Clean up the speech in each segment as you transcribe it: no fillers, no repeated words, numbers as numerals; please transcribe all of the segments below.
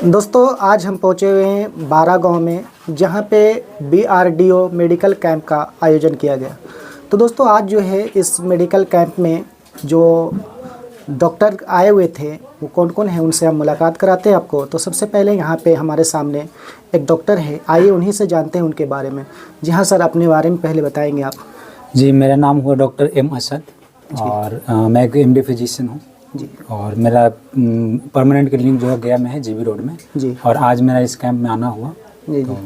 दोस्तों आज हम पहुंचे हुए हैं बारा गांव में, जहां पे BRDO मेडिकल कैंप का आयोजन किया गया। तो दोस्तों आज जो है इस मेडिकल कैंप में जो डॉक्टर आए हुए थे वो कौन कौन है, उनसे हम मुलाकात कराते हैं आपको। तो सबसे पहले यहां पे हमारे सामने एक डॉक्टर है, आइए उन्हीं से जानते हैं उनके बारे में। जी हाँ सर, अपने बारे में पहले बताएँगे आप। जी, मेरा नाम हुआ डॉक्टर M असद और मैं एक MD फिजिशियन हूँ जी। और मेरा परमानेंट क्लिनिक जो है गया में है, GB रोड में जी। और आज मेरा इस कैंप में आना हुआ। जी जी।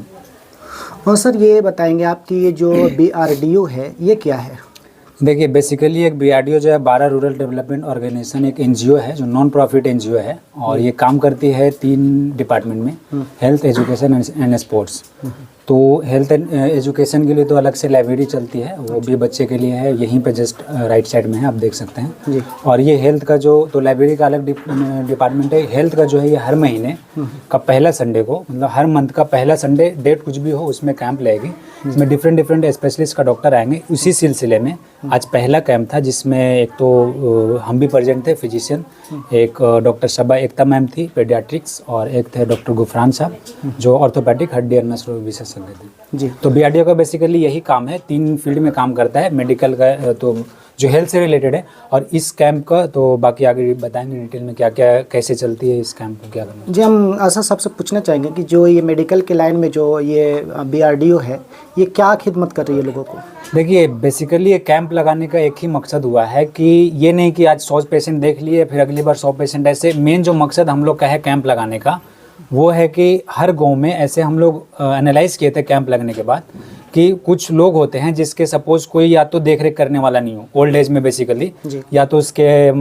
और सर ये बताएंगे आप कि ये जो BRDO है ये क्या है? देखिए, बेसिकली एक BRDO जो है बारा रूरल डेवलपमेंट ऑर्गेनाइजेशन, एक NGO है जो नॉन प्रॉफिट NGO है और ये काम करती है 3 डिपार्टमेंट में, हेल्थ, एजुकेशन एंड स्पोर्ट्स। तो हेल्थ एंड एजुकेशन के लिए तो अलग से लाइब्रेरी चलती है, वो भी बच्चे के लिए है, यहीं पे जस्ट राइट साइड में है, आप देख सकते हैं जी। और ये हेल्थ का जो तो लाइब्रेरी का अलग डिपार्टमेंट है। हेल्थ का जो है ये हर महीने का पहला संडे को, मतलब हर मंथ का पहला संडे, डेट कुछ भी हो उसमें कैंप लगेगी। इसमें डिफरेंट स्पेशलिस्ट का डॉक्टर आएंगे। उसी सिलसिले में आज पहला कैंप था जिसमें एक तो हम भी प्रेजेंट थे फिजिशियन, एक डॉक्टर सबा एकता मैम थी पेडियाट्रिक्स और एक थे डॉक्टर गुफरान साहब जो ऑर्थोपेडिक हड्डी और नस रोग विशेषज्ञ थे जी। तो BRDO का बेसिकली यही काम है, 3 फील्ड में काम करता है, मेडिकल का तो जो हेल्थ से रिलेटेड है और इस कैंप का तो बाकी आगे बताएंगे डिटेल में क्या क्या कैसे चलती है इस कैंप को क्या करना। जी, हम ऐसा सबसे पूछना चाहेंगे कि जो ये मेडिकल के लाइन में जो ये BRDO है ये क्या खिदमत कर रही है लोगों को? देखिए, बेसिकली ये कैंप लगाने का एक ही मकसद हुआ है कि ये नहीं कि आज 100 पेशेंट देख लिए फिर अगली बार 100 पेशेंट, ऐसे मेन जो मकसद हम लोग का है कैंप लगाने का वो है कि हर गांव में ऐसे हम लोग एनालाइज किए थे कैंप लगने के बाद कि कुछ लोग होते हैं जिसके सपोज कोई या तो देख रेख करने वाला नहीं हो ओल्ड एज में बेसिकली, या तो उसके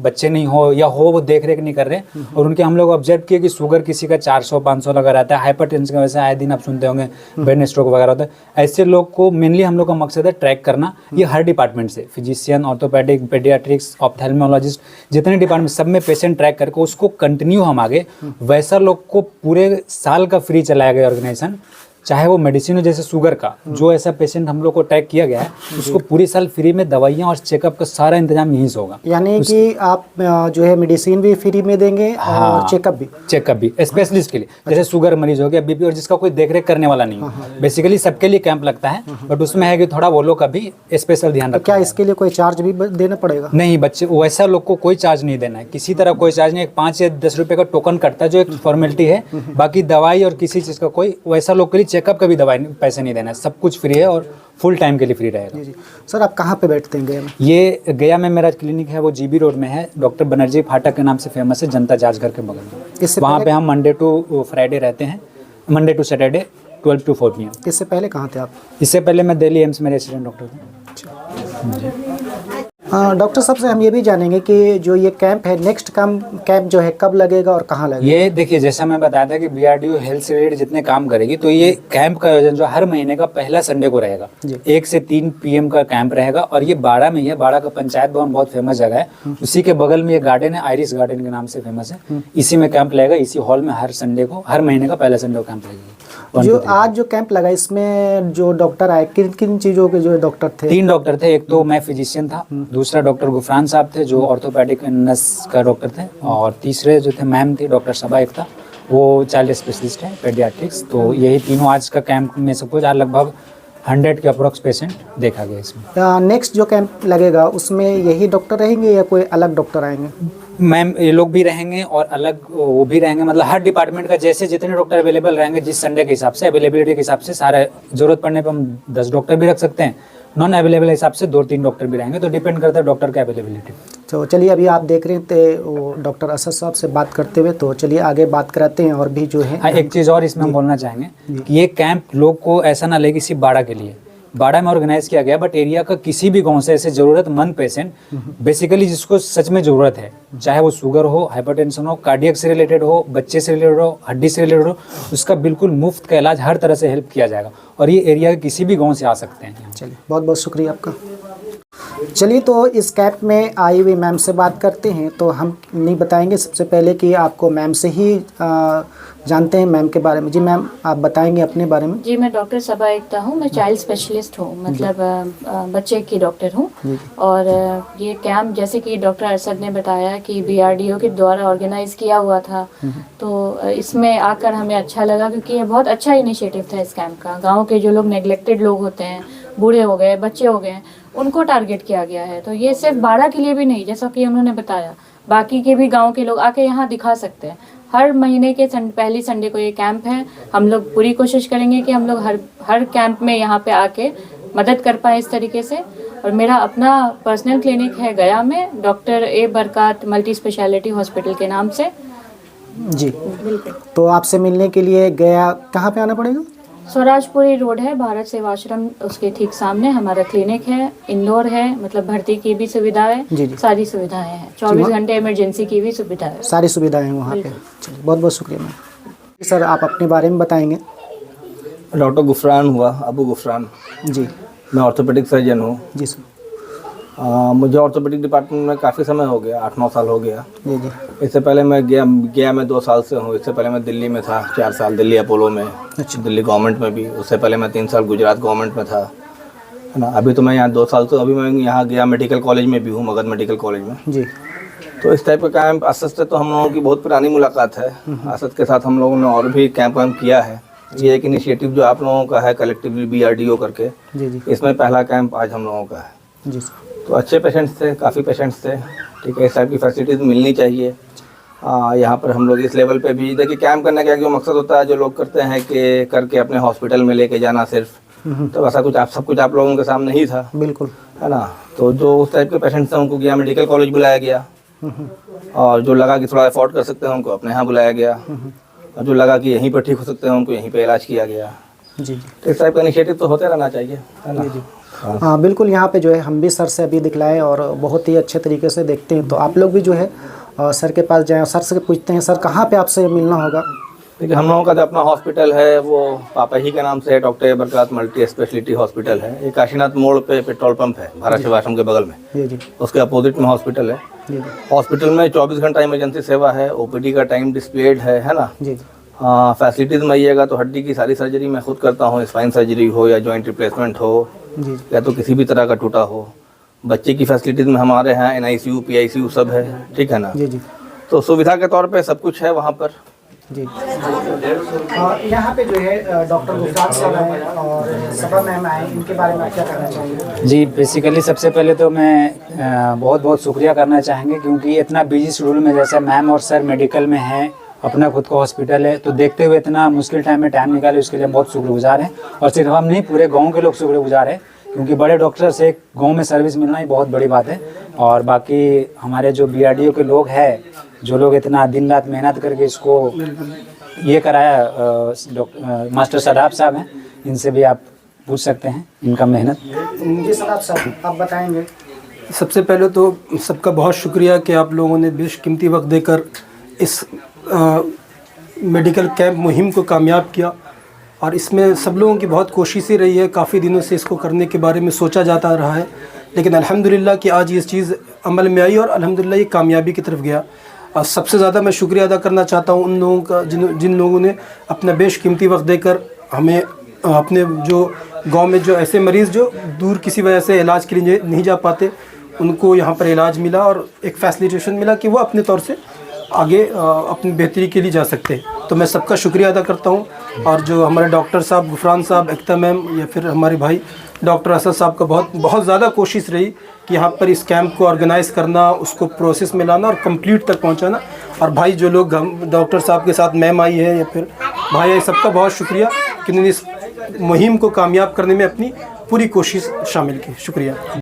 बच्चे नहीं हो या हो वो देख रेख नहीं कर रहे और उनके हम लोग ऑब्जर्व किए कि शुगर किसी का 400-500 लगा रहता है, हाइपरटेंशन का वैसे आए दिन आप सुनते होंगे ब्रेन स्ट्रोक वगैरह होता है। ऐसे लोग को मेनली हम लोग का मकसद है ट्रैक करना। ये हर डिपार्टमेंट से, फिजिशियन, ऑर्थोपेडिक, पेडियाट्रिक्स, ऑप्थेल्मोलॉजिस्ट, जितने डिपार्टमेंट सब में पेशेंट ट्रैक करके उसको कंटिन्यू हम आगे वैसा लोग को पूरे साल का फ्री चलाया गया ऑर्गेनाइजेशन। चाहे वो मेडिसिन हो जैसे शुगर का, जो ऐसा पेशेंट हम लोग को ट्रैक किया गया है उसको पूरी साल फ्री में दवाइयाँ और चेकअप का सारा इंतजाम यहीं से होगा। यानी कि आप जो है मेडिसिन भी फ्री में देंगे और चेकअप भी स्पेशलिस्ट के लिए, जैसे शुगर मरीज हो गया, BP और जिसका कोई देखरेख करने वाला नहीं है। बेसिकली सबके लिए कैंप लगता है बट उसमें है कि थोड़ा वो लोग का भी स्पेशल ध्यान रखना। क्या इसके लिए कोई चार्ज भी देना पड़ेगा? नहीं बच्चे, वैसा लोग को कोई चार्ज नहीं देना है, किसी तरह कोई चार्ज नहीं। 5 या 10 रुपये का टोकन कटता है जो एक फॉर्मेलिटी है, बाकी दवाई और किसी चीज़ का कोई वैसा लोग के लिए चेकअप का भी दवाई पैसे नहीं देना है, सब कुछ फ्री है और फुल टाइम के लिए फ्री रहेगा। जी जी। सर आप कहाँ पे बैठते हैं गया में? ये गया में मेरा क्लिनिक है वो GB रोड में है, डॉक्टर बनर्जी फाटक के नाम से फेमस है, जनता जांच घर के बगल में। वहाँ पे हम मंडे टू फ्राइडे रहते हैं, Monday to Saturday 12 to 4 PM। इससे पहले कहाँ थे आप? इससे पहले मैं दिल्ली एम्स में रेसिडेंट डॉक्टर था। डॉक्टर साहब से हम ये भी जानेंगे कि जो ये कैंप है, नेक्स्ट कैंप जो है कब लगेगा और कहाँ लगेगा? ये देखिए, जैसा मैं बताया था कि BRDO हेल्थ से रिलेटेड जितने काम करेगी, तो ये कैंप का आयोजन जो हर महीने का पहला संडे को रहेगा, 1 से 3 PM का कैंप रहेगा और ये बाड़ा में ही है। बाड़ा का पंचायत भवन बहुत फेमस जगह है, उसी के बगल में ये गार्डन है, आयरिस गार्डन के नाम से फेमस है, इसी में कैंप लगेगा, इसी हॉल में हर संडे को, हर महीने का पहला संडे को कैंप लगेगा। जो आज जो कैंप लगा इसमें जो डॉक्टर आए, किन किन चीज़ों के जो डॉक्टर थे? 3 डॉक्टर थे, एक तो मैं फिजिशियन था, दूसरा डॉक्टर गुफरान साहब थे जो ऑर्थोपेडिक नस का डॉक्टर थे और तीसरे जो थे मैम थी डॉक्टर सबा एकता, वो चाइल्ड स्पेशलिस्ट है पेडियाट्रिक्स। तो यही तीनों आज का कैंप में सपोज आज लगभग 100 के अप्रोक्स पेशेंट देखा गया इसमें। नेक्स्ट जो कैंप लगेगा उसमें यही डॉक्टर रहेंगे या कोई अलग डॉक्टर आएंगे? मैम ये लोग भी रहेंगे और अलग वो भी रहेंगे, मतलब हर डिपार्टमेंट का जैसे जितने डॉक्टर अवेलेबल रहेंगे जिस संडे के हिसाब से, अवेलेबिलिटी के हिसाब से, सारे जरूरत पड़ने पर हम 10 डॉक्टर भी रख सकते हैं, नॉन अवेलेबल हिसाब से 2-3 डॉक्टर भी रहेंगे, तो डिपेंड करता है डॉक्टर की अवेलेबिलिटी। तो चलिए अभी आप देख रहे थे वो डॉक्टर असद साहब से बात करते हुए, तो चलिए आगे बात कराते हैं और भी जो है। हाँ, एक चीज़ और इसमें हम बोलना चाहेंगे कि ये कैंप लोग को ऐसा ना लगे सिर्फ बाड़ा के लिए, बाड़ा में ऑर्गेनाइज किया गया बट एरिया का किसी भी गांव से ऐसे जरूरतमंद पेशेंट बेसिकली जिसको सच में ज़रूरत है, चाहे वो शुगर हो, हाइपरटेंशन हो, कार्डियक से रिलेटेड हो, बच्चे से रिलेटेड हो, हड्डी से रिलेटेड हो, उसका बिल्कुल मुफ्त का इलाज हर तरह से हेल्प किया जाएगा और ये एरिया के किसी भी गांव से आ सकते हैं। चलिए बहुत बहुत शुक्रिया आपका। चलिए, तो इस कैंप में आई हुई मैम से बात करते हैं। तो हम नहीं बताएंगे सबसे पहले कि आपको मैम से ही जानते हैं मैम के बारे में। जी मैम, आप बताएंगे अपने बारे में। जी, मैं डॉक्टर सबा एकता हूँ। मैं चाइल्ड स्पेशलिस्ट हूँ, मतलब बच्चे की डॉक्टर हूँ। और ये कैंप जैसे कि डॉक्टर अरशद ने बताया कि BRDO के द्वारा ऑर्गेनाइज किया हुआ था, तो इसमें आकर हमें अच्छा लगा, क्योंकि ये बहुत अच्छा इनिशिएटिव था इस कैंप का। गाँव के जो लोग नेग्लेक्टेड लोग होते हैं, बूढ़े हो गए, बच्चे हो गए, उनको टारगेट किया गया है। तो ये सिर्फ बाड़ा के लिए भी नहीं, जैसा कि उन्होंने बताया, बाकी के भी गांव के लोग आके यहाँ दिखा सकते हैं। हर महीने के पहली संडे को ये कैंप है। हम लोग पूरी कोशिश करेंगे कि हम लोग हर कैंप में यहाँ पे आके मदद कर पाए इस तरीके से। और मेरा अपना पर्सनल क्लिनिक है गया में, डॉक्टर ए बरकत मल्टी स्पेशलिटी हॉस्पिटल के नाम से। जी, तो आपसे मिलने के लिए गया कहाँ पे आना पड़ेगा? स्वराजपुरी रोड है, भारत सेवा आश्रम, उसके ठीक सामने हमारा क्लिनिक है। इंदौर है, मतलब भर्ती की भी सुविधा है। जी जी, सारी सुविधाएं हैं, 24 घंटे इमरजेंसी की भी सुविधा है। सारी सुविधाएं हैं वहाँ पे। चलिए, बहुत बहुत शुक्रिया मैम। सर, आप अपने बारे में बताएंगे। डॉक्टर गुफरान हुआ, अबू गुफरान। जी, मैं ऑर्थोपेडिक सर्जन हूँ। जी सर। मुझे ऑर्थोपेडिक डिपार्टमेंट में काफ़ी समय हो गया, 8-9 साल हो गया। जी जी, इससे पहले मैं गया मैं 2 साल से हूँ। इससे पहले मैं दिल्ली में था 4 साल, दिल्ली अपोलो में। अच्छा। दिल्ली गवर्नमेंट में भी। उससे पहले मैं 3 साल गुजरात गवर्नमेंट में था, है ना। अभी तो मैं यहाँ 2 साल, तो अभी मैं यहाँ गया मेडिकल कॉलेज में भी हूँ, मगध मेडिकल कॉलेज में। जी, तो इस टाइप का कैंप असद से तो हम लोगों की बहुत पुरानी मुलाकात है। असद के साथ हम लोगों ने और भी कैंप वैम्प किया है। ये एक इनिशिएटिव जो आप लोगों का है कलेक्टिवली BRDO करके, जी जी, इसमें पहला कैंप आज हम लोगों का है। जी सर। तो अच्छे पेशेंट्स थे, काफ़ी पेशेंट्स थे। ठीक है, इस टाइप की फैसिलिटीज़ मिलनी चाहिए। यहाँ पर हम लोग इस लेवल पे भी देखिए, कैंप करने का जो मकसद होता है, जो लोग करते हैं कि करके अपने हॉस्पिटल में लेके जाना सिर्फ, तो ऐसा कुछ सब कुछ आप लोगों के सामने ही था, बिल्कुल, है ना। तो जो उस टाइप के पेशेंट्स हैं उनको गया मेडिकल कॉलेज बुलाया गया, और जो लगा कि थोड़ा अफोर्ड कर सकते हैं उनको अपने यहाँ बुलाया गया, और जो लगा कि यहीं पर ठीक हो सकते हैं उनको यहीं पर इलाज किया गया। जी जी, तो इस टाइप का इनिशिएटिव तो होते रहना चाहिए, है ना। हाँ बिल्कुल। यहाँ पे जो है हम भी सर से अभी दिखलाए और बहुत ही अच्छे तरीके से देखते हैं। तो आप लोग भी जो है सर के पास जाएं, सर से पूछते हैं सर कहाँ पे आपसे मिलना होगा। देखिए, हम लोगों का जो अपना हॉस्पिटल है वो पापा ही के नाम से है, डॉक्टर ए बरकत मल्टी स्पेशलिटी हॉस्पिटल है। ये काशीनाथ मोड़ पे पेट्रोल पंप है, भारत सेवा आश्रम के बगल में। जी जी, उसके अपोजिट में हॉस्पिटल है। जी जी, हॉस्पिटल में 24 घंटा इमरजेंसी सेवा है, OPD का टाइम डिस्प्लेड है ना। जी जी, हाँ, फैसिलिटीज़ में आइएगा तो हड्डी की सारी सर्जरी मैं खुद करता हूँ, स्पाइन सर्जरी हो या जॉइंट रिप्लेसमेंट हो, जी या तो किसी भी तरह का टूटा हो। बच्चे की फैसिलिटीज़ में हमारे यहाँ NICU PICU सब है, ठीक है ना। जी जी, तो सुविधा के तौर पे सब कुछ है वहाँ पर। जी। यहाँ पे जो है डॉक्टर गुफरान साहब आए और सबा मैम आए, इनके बारे में क्या कहना चाहेंगे? जी, बेसिकली सबसे पहले तो मैं बहुत बहुत शुक्रिया करना चाहेंगे, क्योंकि इतना बिजी शेड्यूल में जैसे मैम और सर मेडिकल में हैं, अपना खुद का हॉस्पिटल है, तो देखते हुए इतना मुश्किल टाइम में टाइम निकाले, उसके लिए बहुत शुक्रगुजार हैं। और सिर्फ हम नहीं, पूरे गांव के लोग शुक्रगुजार हैं, क्योंकि बड़े डॉक्टर से गांव में सर्विस मिलना ही बहुत बड़ी बात है। और बाकी हमारे जो BRDO के लोग हैं, जो लोग इतना दिन रात मेहनत करके इसको ये कराया, मास्टर सदाब साहब हैं, इनसे भी आप पूछ सकते हैं इनका मेहनत। जी सदाब साहब, आप बताएंगे। सबसे पहले तो सबका बहुत शुक्रिया कि आप लोगों ने बेशकीमती वक्त देकर इस मेडिकल कैंप मुहिम को कामयाब किया। और इसमें सब लोगों की बहुत कोशिशें रही है, काफ़ी दिनों से इसको करने के बारे में सोचा जाता रहा है, लेकिन अल्हम्दुलिल्लाह कि आज ये चीज़ अमल में आई और अल्हम्दुलिल्लाह ये कामयाबी की तरफ गया। और सबसे ज़्यादा मैं शुक्रिया अदा करना चाहता हूँ उन लोगों का जिन लोगों ने अपना बेशकीमती वक्त देकर हमें अपने जो गांव में जो ऐसे मरीज़ जो दूर किसी वजह से इलाज के लिए नहीं जा पाते, उनको यहाँ पर इलाज मिला और एक फैसिलिटेशन मिला कि वो अपने तौर से आगे अपनी बेहतरी के लिए जा सकते हैं। तो मैं सबका शुक्रिया अदा करता हूँ। और जो हमारे डॉक्टर साहब गुफरान साहब, एकता मैम, या फिर हमारे भाई डॉक्टर असद साहब का बहुत ज़्यादा कोशिश रही कि यहाँ पर इस कैंप को ऑर्गेनाइज़ करना, उसको प्रोसेस में लाना और कंप्लीट तक पहुँचाना। और भाई जो लोग डॉक्टर साहब के साथ मैम आई है या फिर भाई आई, सबका बहुत शुक्रिया कि उन्होंने इस मुहिम को कामयाब करने में अपनी पूरी कोशिश शामिल की। शुक्रिया।